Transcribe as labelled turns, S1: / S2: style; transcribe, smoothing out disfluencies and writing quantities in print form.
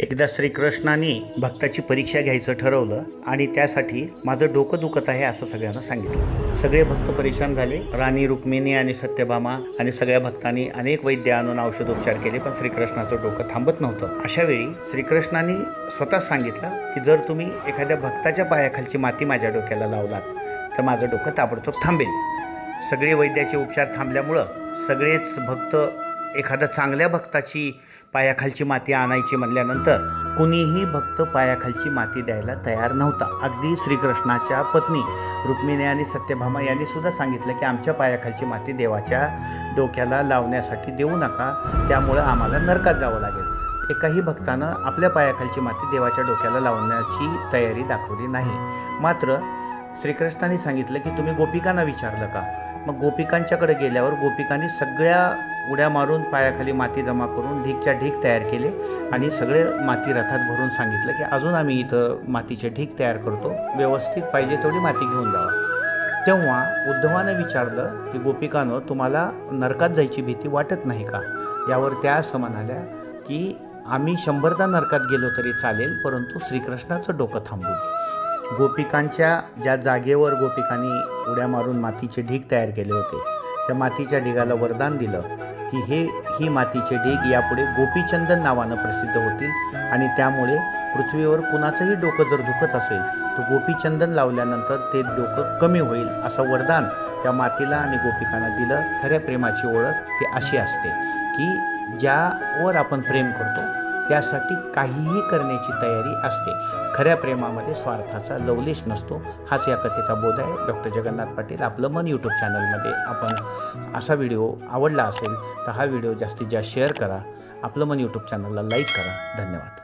S1: एकदा श्रीकृष्णाने भक्ताची परीक्षा घ्यायचं ठरवलं आणि त्यासाठी माझं डोकं दुखत आहे असं सगळ्यांना सांगितलं। सगळे भक्त परेशान झाले। राणी रुक्मिणी आणि सत्यभामा आणि सगळ्या भक्तांनी अनेक वैद्य आणून औषधोपचार केले, पण श्रीकृष्णाचं डोकं थांबत नव्हतं। अशा वेळी श्रीकृष्णाने स्वतःच सांगितलं की जर तुम्ही एखाद्या भक्ताच्या पायाखालची माती माझ्या डोक्याला लावलात तर माझं डोकं ताबडतोब थांबेल। सगळे वैद्याचे उपचार थांबल्यामुळं सगळेच भक्त एखाद्या चांगल्या भक्ताची पायाखालची माती आणायची म्हणल्यानंतर कुणीही भक्त पायाखालची माती द्यायला तयार नव्हता। अगदी श्रीकृष्णाच्या पत्नी रुक्मिणी आणि सत्यभामा यांनी सुद्धा सांगितलं की आमच्या पायाखालची माती देवाच्या डोक्याला लावण्यासाठी देऊ नका, त्यामुळं आम्हाला नरकात जावं लागेल। एकाही भक्तानं आपल्या पायाखालची माती देवाच्या डोक्याला लावण्याची तयारी दाखवली नाही। मात्र श्रीकृष्णाने सांगितलं की तुम्ही गोपिकांना विचारलं का? मग गोपिकांच्याकडे गेल्यावर गोपिकांनी सगळ्या उड्या मारून पायाखाली माती जमा करून ढीकच्या ढीक तयार केले आणि सगळे माती रथात भरून सांगितलं की अजून आम्ही इथं मातीचे ढीक तयार करतो, व्यवस्थित पाहिजे तेवढी माती घेऊन जावा। तेव्हा उद्धवाने विचारलं की गोपिकांनो, तुम्हाला नरकात जायची भीती वाटत नाही का? यावर त्या असं म्हणाल्या की आम्ही 100दा नरकात गेलो तरी चालेल, परंतु श्रीकृष्णाचं डोकं थांबू दे। गोपिकांच्या ज्या जागेवर गोपिकांनी उड्या मारून मातीचे ढीग तयार केले होते त्या मातीच्या ढिगाला वरदान दिलं की ही मातीचे ढीग यापुढे गोपीचंदन नावानं प्रसिद्ध होतील आणि त्यामुळे पृथ्वीवर कुणाचंही डोकं जर दुखत असेल तर गोपीचंदन लावल्यानंतर ते डोकं कमी होईल असं वरदान त्या मातीला आणि गोपिकांना दिलं। खऱ्या प्रेमाची ओळख ही अशी असते की ज्यावर आपण प्रेम करतो त्यासाठी काहीही करण्याची तयारी असते। खऱ्या प्रेमामध्ये स्वार्थाचा लवलेश नसतो, हाच या कथेचा बोध आहे। डॉक्टर जगन्नाथ पाटील आपलं मन यूट्यूब चॅनलमध्ये आपण असा व्हिडिओ आवडला असेल तर हा व्हिडिओ जास्तीत जास्त शेअर करा, आपलं मन यूट्यूब चॅनलला लाईक करा। धन्यवाद।